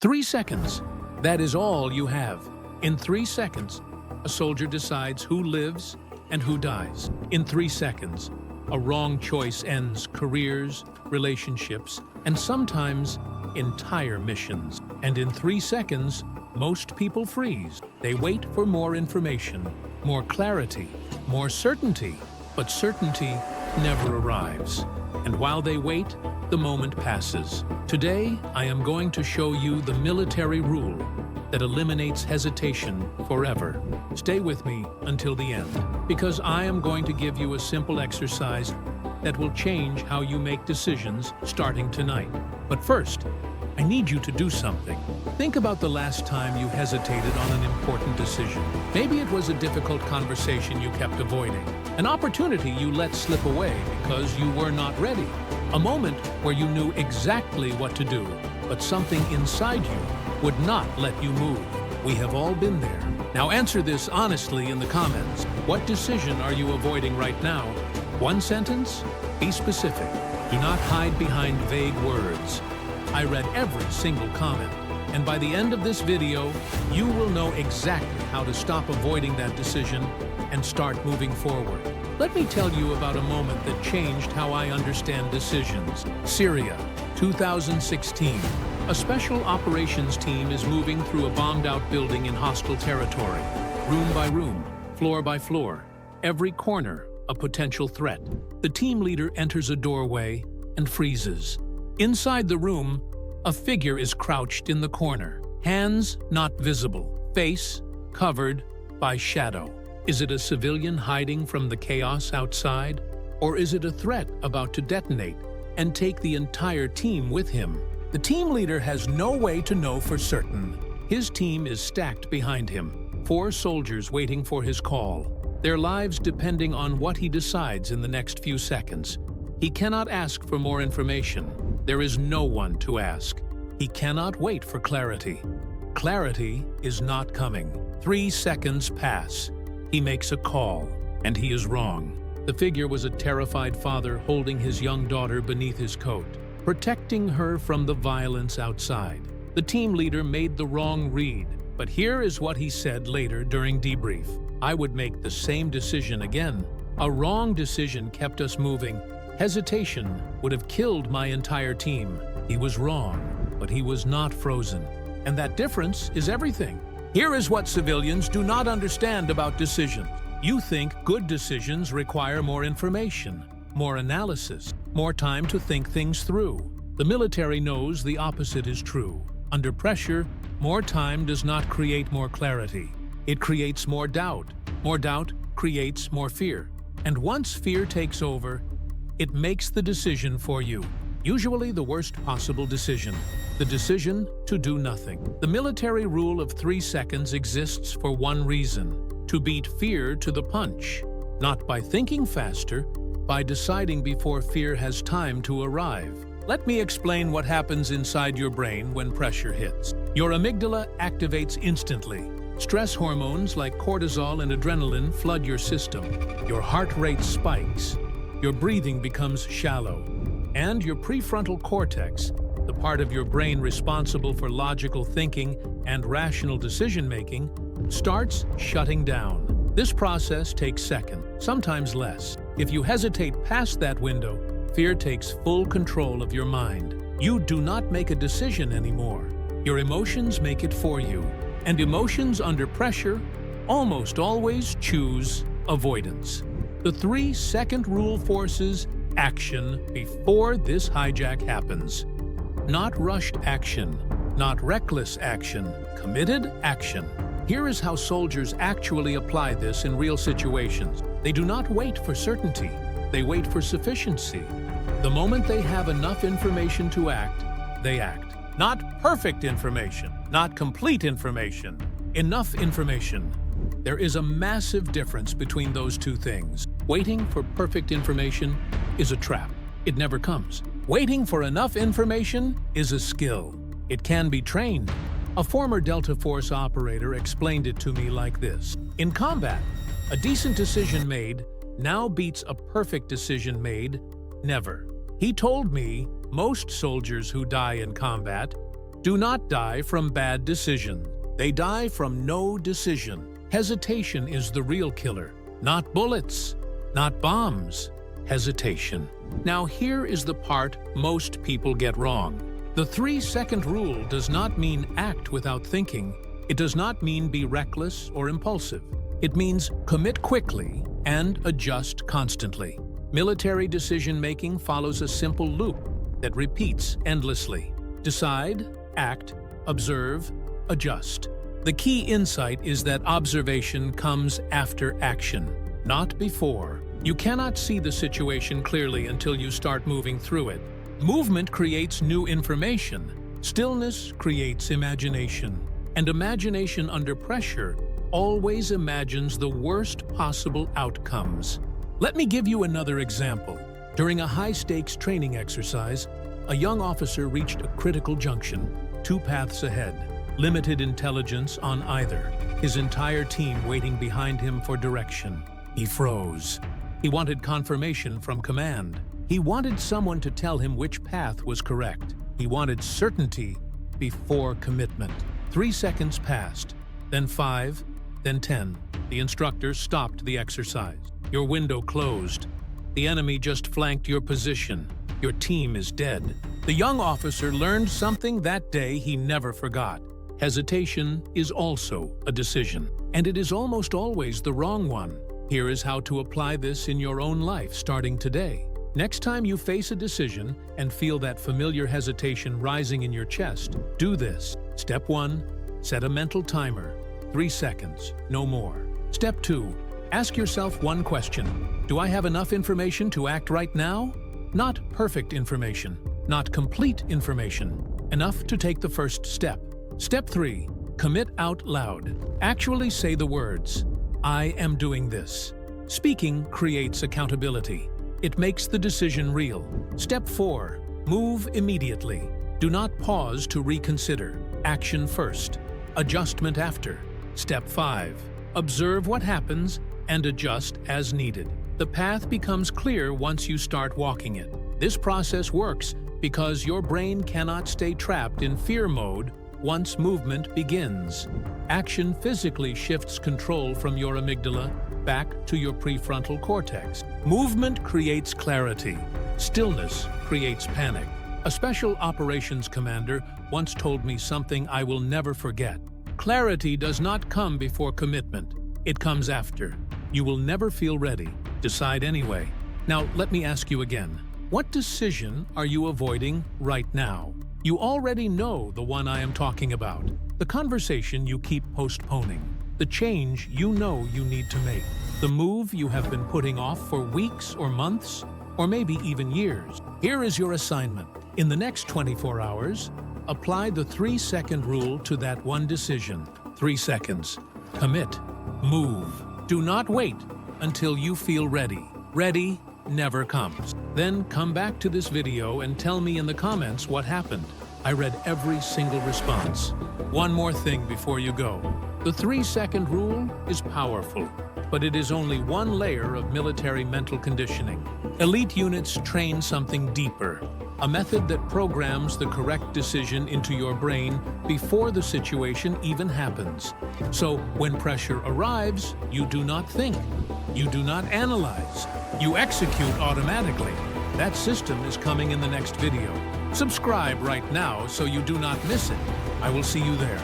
3 seconds. That is all you have. In 3 seconds, a soldier decides who lives and who dies. In 3 seconds, a wrong choice ends careers, relationships, and sometimes entire missions. And in 3 seconds, most people freeze. They wait for more information, more clarity, more certainty. But certainty never arrives. And while they wait, the moment passes. Today, I am going to show you the military rule that eliminates hesitation forever. Stay with me until the end, because I am going to give you a simple exercise that will change how you make decisions starting tonight. But first, I need you to do something. Think about the last time you hesitated on an important decision. Maybe it was a difficult conversation you kept avoiding, an opportunity you let slip away because you were not ready, a moment where you knew exactly what to do, but something inside you would not let you move. We have all been there. Now answer this honestly in the comments. What decision are you avoiding right now? One sentence? Be specific. Do not hide behind vague words. I read every single comment, and by the end of this video, you will know exactly how to stop avoiding that decision and start moving forward. Let me tell you about a moment that changed how I understand decisions. Syria, 2016. A special operations team is moving through a bombed-out building in hostile territory. Room by room, floor by floor, every corner a potential threat. The team leader enters a doorway and freezes. Inside the room, a figure is crouched in the corner, hands not visible, face covered by shadow. Is it a civilian hiding from the chaos outside? Or is it a threat about to detonate and take the entire team with him? The team leader has no way to know for certain. His team is stacked behind him, 4 soldiers waiting for his call, their lives depending on what he decides in the next few seconds. He cannot ask for more information. There is no one to ask. He cannot wait for clarity. Clarity is not coming. 3 seconds pass. He makes a call, and he is wrong. The figure was a terrified father holding his young daughter beneath his coat, protecting her from the violence outside. The team leader made the wrong read, but here is what he said later during debrief. I would make the same decision again. A wrong decision kept us moving. Hesitation would have killed my entire team. He was wrong, but he was not frozen. And that difference is everything. Here is what civilians do not understand about decisions. You think good decisions require more information, more analysis, more time to think things through. The military knows the opposite is true. Under pressure, more time does not create more clarity. It creates more doubt. More doubt creates more fear. And once fear takes over, it makes the decision for you. Usually the worst possible decision. The decision to do nothing. The military rule of 3 seconds exists for one reason: to beat fear to the punch. Not by thinking faster, by deciding before fear has time to arrive. Let me explain what happens inside your brain when pressure hits. Your amygdala activates instantly. Stress hormones like cortisol and adrenaline flood your system. Your heart rate spikes. Your breathing becomes shallow. And your prefrontal cortex, the part of your brain responsible for logical thinking and rational decision-making, starts shutting down. This process takes seconds, sometimes less. If you hesitate past that window, fear takes full control of your mind. You do not make a decision anymore. Your emotions make it for you. And emotions under pressure almost always choose avoidance. The 3-second rule forces action before this hijack happens. Not rushed action, not reckless action, committed action. Here is how soldiers actually apply this in real situations. They do not wait for certainty. They wait for sufficiency. The moment they have enough information to act, they act. Not perfect information, not complete information. Enough information. There is a massive difference between those two things. Waiting for perfect information is a trap. It never comes. Waiting for enough information is a skill. It can be trained. A former Delta Force operator explained it to me like this. In combat, a decent decision made now beats a perfect decision made never. He told me most soldiers who die in combat do not die from bad decisions. They die from no decision. Hesitation is the real killer. Not bullets, not bombs. Hesitation. Now here is the part most people get wrong. The 3-second rule does not mean act without thinking. It does not mean be reckless or impulsive. It means commit quickly and adjust constantly. Military decision-making follows a simple loop that repeats endlessly. Decide, act, observe, adjust. The key insight is that observation comes after action, not before. You cannot see the situation clearly until you start moving through it. Movement creates new information. Stillness creates imagination. And imagination under pressure always imagines the worst possible outcomes. Let me give you another example. During a high-stakes training exercise, a young officer reached a critical junction, 2 paths ahead, limited intelligence on either, his entire team waiting behind him for direction. He froze. He wanted confirmation from command. He wanted someone to tell him which path was correct. He wanted certainty before commitment. 3 seconds passed, then 5, then 10. The instructor stopped the exercise. Your window closed. The enemy just flanked your position. Your team is dead. The young officer learned something that day he never forgot. Hesitation is also a decision, and it is almost always the wrong one. Here is how to apply this in your own life starting today. Next time you face a decision and feel that familiar hesitation rising in your chest, do this. Step 1, set a mental timer. 3 seconds, no more. Step 2, ask yourself one question. Do I have enough information to act right now? Not perfect information, not complete information. Enough to take the first step. Step 3, commit out loud. Actually say the words, I am doing this. Speaking creates accountability. It makes the decision real. Step 4, move immediately. Do not pause to reconsider. Action first, adjustment after. Step 5, observe what happens and adjust as needed. The path becomes clear once you start walking it. This process works because your brain cannot stay trapped in fear mode once movement begins. Action physically shifts control from your amygdala back to your prefrontal cortex. Movement creates clarity. Stillness creates panic. A special operations commander once told me something I will never forget. Clarity does not come before commitment. It comes after. You will never feel ready. Decide anyway. Now, let me ask you again. What decision are you avoiding right now? You already know the one I am talking about. The conversation you keep postponing. The change you know you need to make. The move you have been putting off for weeks or months, or maybe even years. Here is your assignment. In the next 24 hours, apply the 3-second rule to that one decision. 3 seconds. Commit. Move. Do not wait until you feel ready. Ready never comes. Then come back to this video and tell me in the comments what happened. I read every single response. One more thing before you go. The 3-second rule is powerful, but it is only one layer of military mental conditioning. Elite units train something deeper, a method that programs the correct decision into your brain before the situation even happens. So when pressure arrives, you do not think, you do not analyze, you execute automatically. That system is coming in the next video. Subscribe right now so you do not miss it. I will see you there.